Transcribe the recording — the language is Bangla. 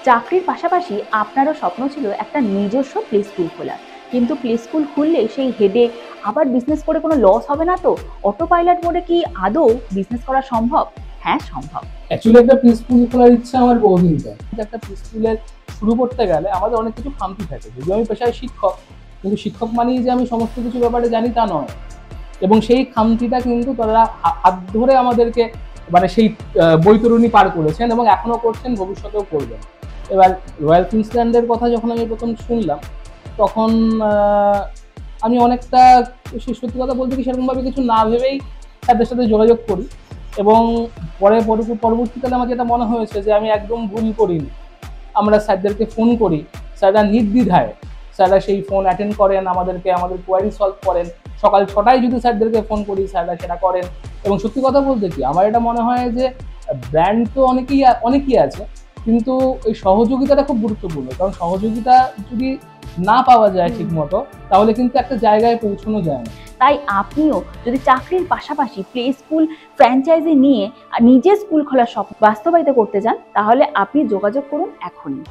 চাকরির পাশাপাশি আপনারও স্বপ্ন ছিল একটা নিজস্ব প্লে স্কুল খোলার, কিন্তু প্লে স্কুল খুললে সেই হেডেক, আবার বিজনেস করে কোনো লস হবে না তো? অটো পাইলট মোডে কি আদৌ বিজনেস করা সম্ভব? হ্যাঁ, সম্ভব। অ্যাকচুয়ালি একটা প্রি স্কুল খোলার ইচ্ছা আমার বহুদিনকার। একটা প্রি স্কুলের শুরু করতে গেলে আমাদের অনেক কিছু খামতি থাকে। যদিও আমি পেশায় শিক্ষক, কিন্তু শিক্ষক মানেই যে আমি সমস্ত কিছু ব্যাপারে জানি তা নয়। এবং সেই খামতিটা কিন্তু তারা হাত ধরে আমাদেরকে মানে সেই বৈতরণী পার করেছেন এবং এখনো করছেন, ভবিষ্যতেও করবেন। এবার রয়্যাল কিংসল্যান্ডের কথা যখন আমি প্রথম শুনলাম, তখন আমি অনেকটা সত্যি কথা বলতে কি সেরকমভাবে কিছু না ভেবেই তাদের সাথে যোগাযোগ করি। এবং পরবর্তীকালে আমার যেটা মনে হয়েছে যে আমি একদম ভুল করিনি। আমরা স্যারদেরকে ফোন করি, স্যাররা নির্দ্বিধায় স্যাররা সেই ফোন অ্যাটেন্ড করেন, আমাদের কোয়ারি সলভ করেন। সকাল 6টায় যদি স্যারদেরকে ফোন করি, স্যাররা সেটা করেন। এবং সত্যি কথা বলতে কি আমার এটা মনে হয় যে ব্র্যান্ড তো অনেকই আছে, কিন্তু এই সহযোগিতাটা খুব গুরুত্বপূর্ণ। কারণ সহযোগিতা যদি না পাওয়া যায় ঠিক মতো, তাহলে কিন্তু একটা জায়গায় পৌঁছানো যায় না। তাই আপনিও যদি চাকরির পাশাপাশি প্লে স্কুল ফ্র্যাঞ্চাইজি নিয়ে নিজের স্কুল খোলার স্বপ্ন বাস্তবায়িত করতে চান, তাহলে আপনি যোগাযোগ করুন এখনই।